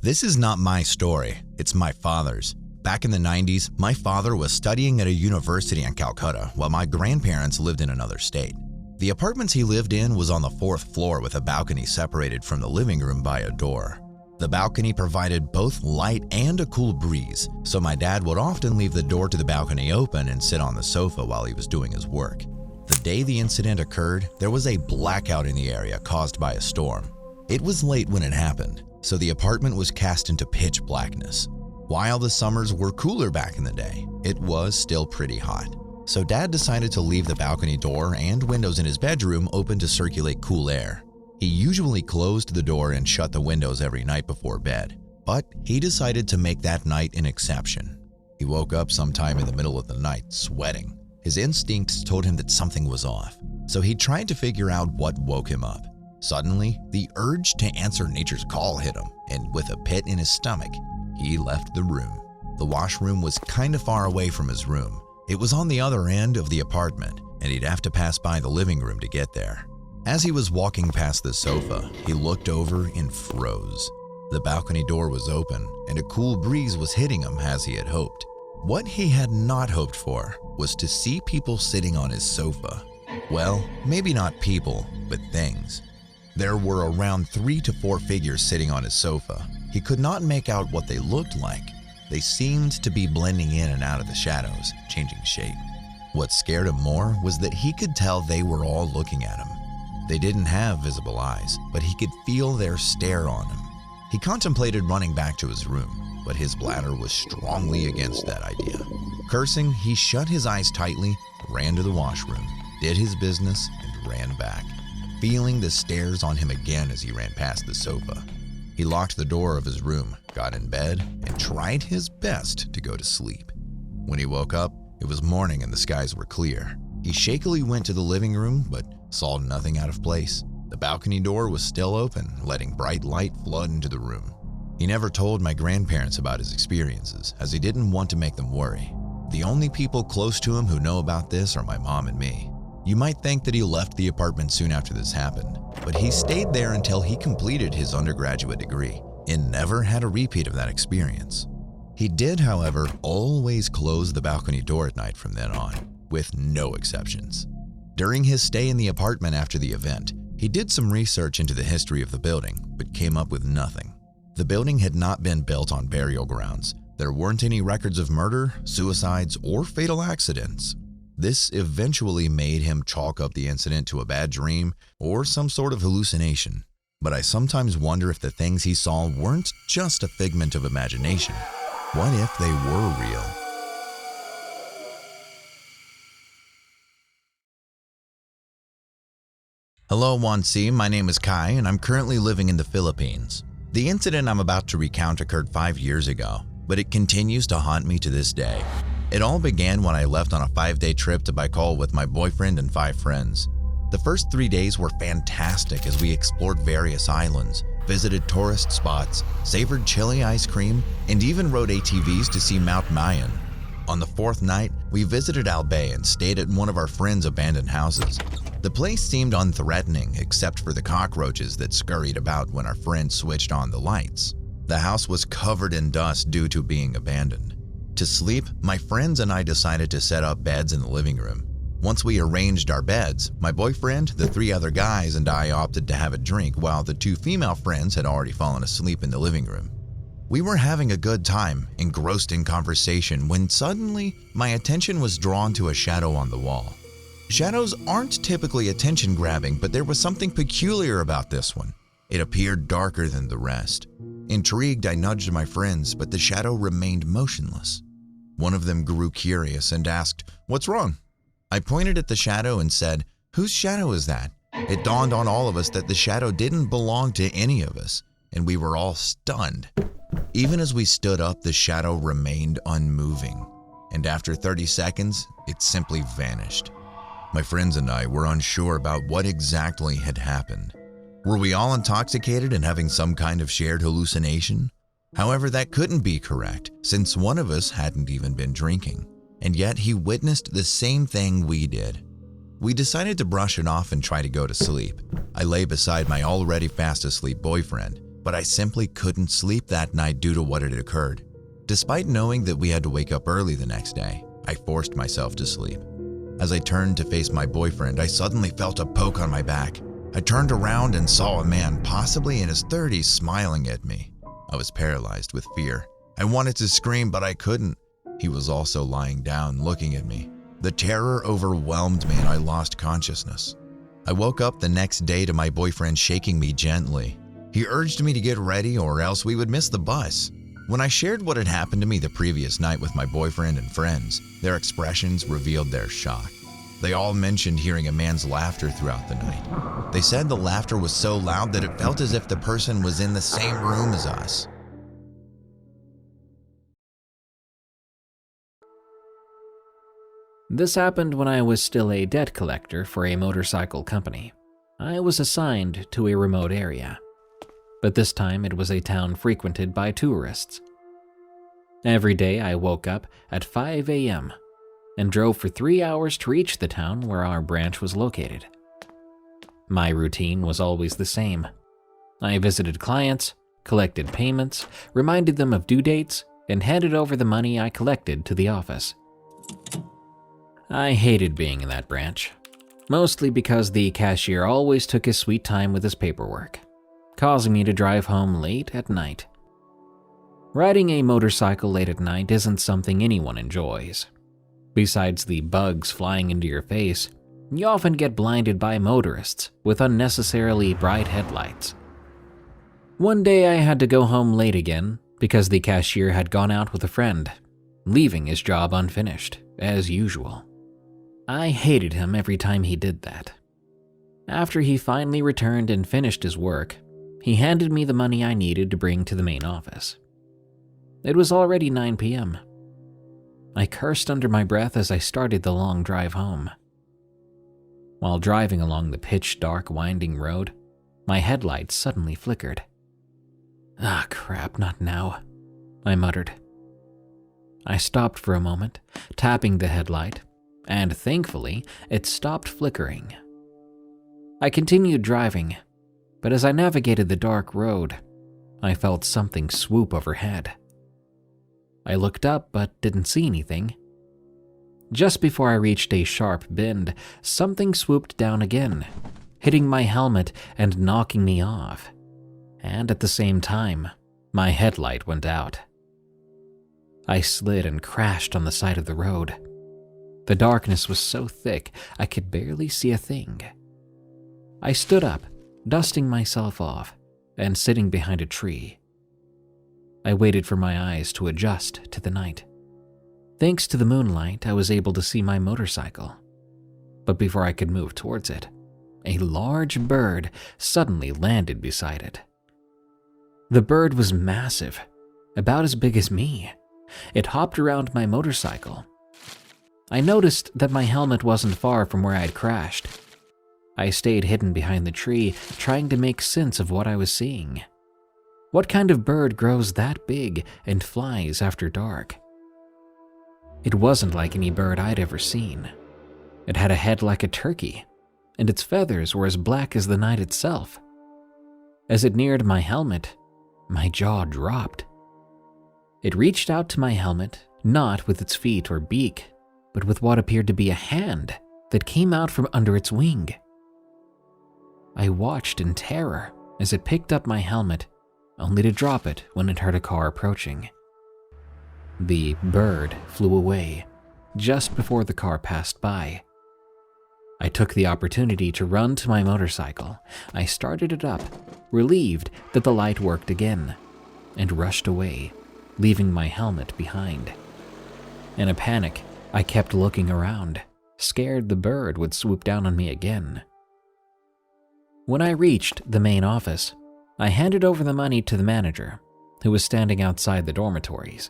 This is not my story, it's my father's. Back in the 90s, my father was studying at a university in Calcutta while my grandparents lived in another state. The apartment he lived in was on the 4th floor with a balcony separated from the living room by a door. The balcony provided both light and a cool breeze, so my dad would often leave the door to the balcony open and sit on the sofa while he was doing his work. The day the incident occurred, there was a blackout in the area caused by a storm. It was late when it happened, so the apartment was cast into pitch blackness. While the summers were cooler back in the day, it was still pretty hot. So Dad decided to leave the balcony door and windows in his bedroom open to circulate cool air. He usually closed the door and shut the windows every night before bed, but he decided to make that night an exception. He woke up sometime in the middle of the night, sweating. His instincts told him that something was off, so he tried to figure out what woke him up. Suddenly, the urge to answer nature's call hit him, and with a pit in his stomach, he left the room. The washroom was kind of far away from his room. It was on the other end of the apartment, and he'd have to pass by the living room to get there. As he was walking past the sofa, he looked over and froze. The balcony door was open, and a cool breeze was hitting him as he had hoped. What he had not hoped for was to see people sitting on his sofa. Well, maybe not people, but things. There were around 3 to 4 figures sitting on his sofa. He could not make out what they looked like. They seemed to be blending in and out of the shadows, changing shape. What scared him more was that he could tell they were all looking at him. They didn't have visible eyes, but he could feel their stare on him. He contemplated running back to his room, but his bladder was strongly against that idea. Cursing, he shut his eyes tightly, ran to the washroom, did his business, and ran back, feeling the stares on him again as he ran past the sofa. He locked the door of his room, got in bed, and tried his best to go to sleep. When he woke up, it was morning and the skies were clear. He shakily went to the living room, but saw nothing out of place. The balcony door was still open, letting bright light flood into the room. He never told my grandparents about his experiences, as he didn't want to make them worry. The only people close to him who know about this are my mom and me. You might think that he left the apartment soon after this happened, but he stayed there until he completed his undergraduate degree and never had a repeat of that experience. He did, however, always close the balcony door at night from then on, with no exceptions. During his stay in the apartment after the event, he did some research into the history of the building, but came up with nothing. The building had not been built on burial grounds. There weren't any records of murder, suicides, or fatal accidents. This eventually made him chalk up the incident to a bad dream or some sort of hallucination. But I sometimes wonder if the things he saw weren't just a figment of imagination. What if they were real? Hello 1C, my name is Kai and I'm currently living in the Philippines. The incident I'm about to recount occurred 5 years ago, but it continues to haunt me to this day. It all began when I left on a 5-day trip to Bicol with my boyfriend and 5 friends. The first 3 days were fantastic as we explored various islands, visited tourist spots, savored chili ice cream, and even rode ATVs to see Mount Mayon. On the 4th night, we visited Albay and stayed at one of our friends' abandoned houses. The place seemed unthreatening except for the cockroaches that scurried about when our friend switched on the lights. The house was covered in dust due to being abandoned. To sleep, my friends and I decided to set up beds in the living room. Once we arranged our beds, my boyfriend, the 3 other guys, and I opted to have a drink while the 2 female friends had already fallen asleep in the living room. We were having a good time, engrossed in conversation, when suddenly my attention was drawn to a shadow on the wall. Shadows aren't typically attention-grabbing, but there was something peculiar about this one. It appeared darker than the rest. Intrigued, I nudged my friends, but the shadow remained motionless. One of them grew curious and asked, "What's wrong?" I pointed at the shadow and said, "Whose shadow is that?" It dawned on all of us that the shadow didn't belong to any of us, and we were all stunned. Even as we stood up, the shadow remained unmoving, and after 30 seconds, it simply vanished. My friends and I were unsure about what exactly had happened. Were we all intoxicated and having some kind of shared hallucination? However, that couldn't be correct, since one of us hadn't even been drinking, and yet he witnessed the same thing we did. We decided to brush it off and try to go to sleep. I lay beside my already fast asleep boyfriend. but I simply couldn't sleep that night due to what had occurred. Despite knowing that we had to wake up early the next day, I forced myself to sleep. As I turned to face my boyfriend, I suddenly felt a poke on my back. I turned around and saw a man, possibly in his 30s, smiling at me. I was paralyzed with fear. I wanted to scream, but I couldn't. He was also lying down, looking at me. The terror overwhelmed me and I lost consciousness. I woke up the next day to my boyfriend shaking me gently. He urged me to get ready or else we would miss the bus. When I shared what had happened to me the previous night with my boyfriend and friends, their expressions revealed their shock. They all mentioned hearing a man's laughter throughout the night. They said the laughter was so loud that it felt as if the person was in the same room as us. This happened when I was still a debt collector for a motorcycle company. I was assigned to a remote area, but this time it was a town frequented by tourists. Every day I woke up at 5 a.m. and drove for 3 hours to reach the town where our branch was located. My routine was always the same. I visited clients, collected payments, reminded them of due dates, and handed over the money I collected to the office. I hated being in that branch, mostly because the cashier always took his sweet time with his paperwork, causing me to drive home late at night. Riding a motorcycle late at night isn't something anyone enjoys. Besides the bugs flying into your face, you often get blinded by motorists with unnecessarily bright headlights. One day I had to go home late again because the cashier had gone out with a friend, leaving his job unfinished, as usual. I hated him every time he did that. After he finally returned and finished his work, he handed me the money I needed to bring to the main office. It was already 9 p.m. I cursed under my breath as I started the long drive home. While driving along the pitch-dark winding road, my headlights suddenly flickered. "Ah, crap, not now," I muttered. I stopped for a moment, tapping the headlight, and thankfully, it stopped flickering. I continued driving, but as I navigated the dark road, I felt something swoop overhead. I looked up but didn't see anything. Just before I reached a sharp bend, something swooped down again, hitting my helmet and knocking me off. And at the same time, my headlight went out. I slid and crashed on the side of the road. The darkness was so thick I could barely see a thing. I stood up, dusting myself off, and sitting behind a tree. I waited for my eyes to adjust to the night. Thanks to the moonlight, I was able to see my motorcycle. But before I could move towards it, a large bird suddenly landed beside it. The bird was massive, about as big as me. It hopped around my motorcycle. I noticed that my helmet wasn't far from where I'd crashed. I stayed hidden behind the tree, trying to make sense of what I was seeing. What kind of bird grows that big and flies after dark? It wasn't like any bird I'd ever seen. It had a head like a turkey, and its feathers were as black as the night itself. As it neared my helmet, my jaw dropped. It reached out to my helmet, not with its feet or beak, but with what appeared to be a hand that came out from under its wing. I watched in terror as it picked up my helmet, only to drop it when it heard a car approaching. The bird flew away just before the car passed by. I took the opportunity to run to my motorcycle. I started it up, relieved that the light worked again, and rushed away, leaving my helmet behind. In a panic, I kept looking around, scared the bird would swoop down on me again. When I reached the main office, I handed over the money to the manager, who was standing outside the dormitories.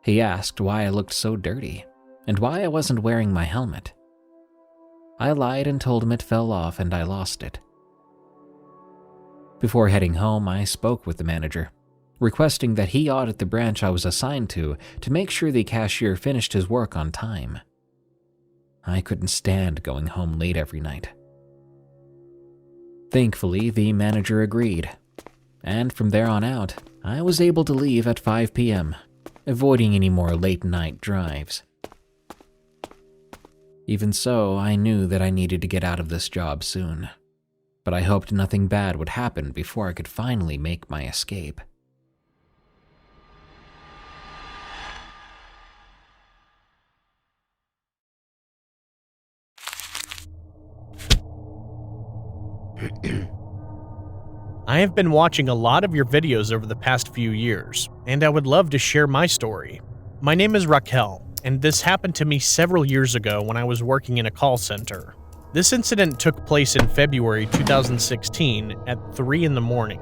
He asked why I looked so dirty and why I wasn't wearing my helmet. I lied and told him it fell off and I lost it. Before heading home, I spoke with the manager, requesting that he audit the branch I was assigned to make sure the cashier finished his work on time. I couldn't stand going home late every night. Thankfully, the manager agreed. and from there on out, I was able to leave at 5 p.m., avoiding any more late-night drives. Even so, I knew that I needed to get out of this job soon, but I hoped nothing bad would happen before I could finally make my escape. I have been watching a lot of your videos over the past few years, and I would love to share my story. My name is Raquel, and this happened to me several years ago when I was working in a call center. This incident took place in February 2016 at 3 in the morning.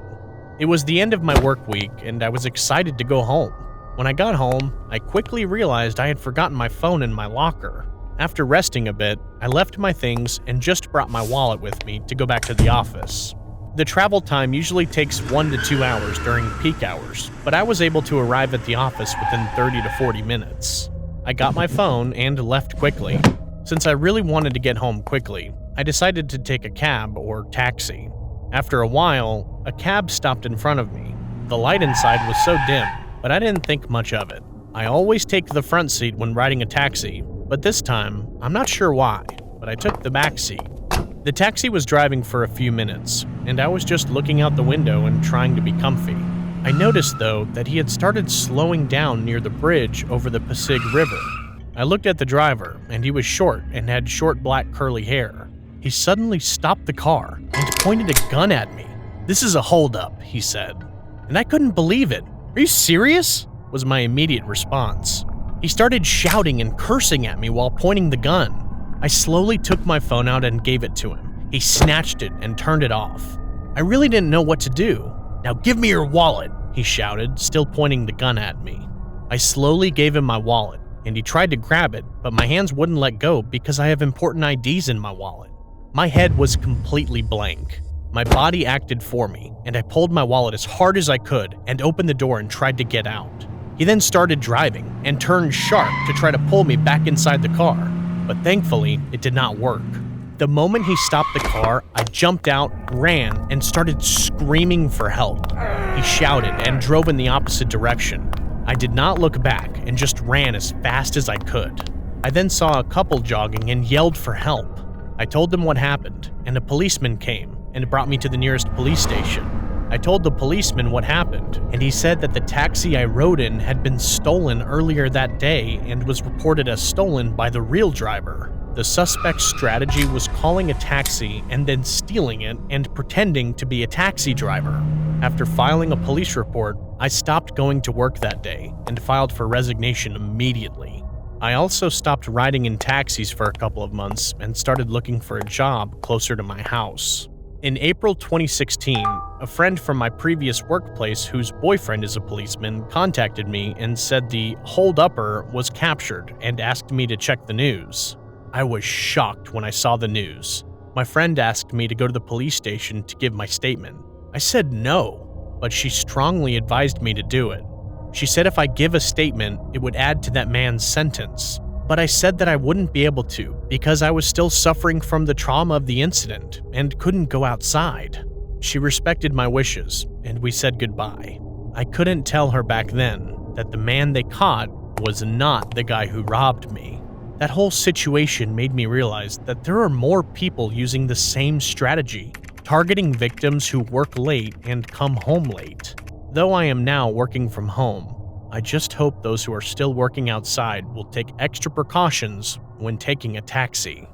It was the end of my work week, and I was excited to go home. When I got home, I quickly realized I had forgotten my phone in my locker. After resting a bit, I left my things and just brought my wallet with me to go back to the office. The travel time usually takes 1 to 2 hours during peak hours, but I was able to arrive at the office within 30 to 40 minutes. I got my phone and left quickly. Since I really wanted to get home quickly, I decided to take a cab or taxi. After a while, a cab stopped in front of me. The light inside was so dim, but I didn't think much of it. I always take the front seat when riding a taxi, but this time, I'm not sure why, but I took the back seat. The taxi was driving for a few minutes, and I was just looking out the window and trying to be comfy. I noticed, though, that he had started slowing down near the bridge over the Pasig River. I looked at the driver, and he was short and had short black curly hair. He suddenly stopped the car and pointed a gun at me. "This is a holdup," he said. And I couldn't believe it. "Are you serious?" was my immediate response. He started shouting and cursing at me while pointing the gun. I slowly took my phone out and gave it to him. He snatched it and turned it off. I really didn't know what to do. "Now give me your wallet," he shouted, still pointing the gun at me. I slowly gave him my wallet, and he tried to grab it, but my hands wouldn't let go because I have important IDs in my wallet. My head was completely blank. My body acted for me, and I pulled my wallet as hard as I could and opened the door and tried to get out. He then started driving and turned sharp to try to pull me back inside the car, but thankfully, it did not work. The moment he stopped the car, I jumped out, ran, and started screaming for help. He shouted and drove in the opposite direction. I did not look back and just ran as fast as I could. I then saw a couple jogging and yelled for help. I told them what happened, and a policeman came and brought me to the nearest police station. I told the policeman what happened, and he said that the taxi I rode in had been stolen earlier that day and was reported as stolen by the real driver. The suspect's strategy was calling a taxi and then stealing it and pretending to be a taxi driver. After filing a police report, I stopped going to work that day and filed for resignation immediately. I also stopped riding in taxis for a couple of months and started looking for a job closer to my house. In April 2016, a friend from my previous workplace whose boyfriend is a policeman contacted me and said the hold-upper was captured and asked me to check the news. I was shocked when I saw the news. My friend asked me to go to the police station to give my statement. I said no, but she strongly advised me to do it. She said if I give a statement, it would add to that man's sentence. But I said that I wouldn't be able to because I was still suffering from the trauma of the incident and couldn't go outside. She respected my wishes, and we said goodbye. I couldn't tell her back then that the man they caught was not the guy who robbed me. That whole situation made me realize that there are more people using the same strategy, targeting victims who work late and come home late. Though I am now working from home, I just hope those who are still working outside will take extra precautions when taking a taxi.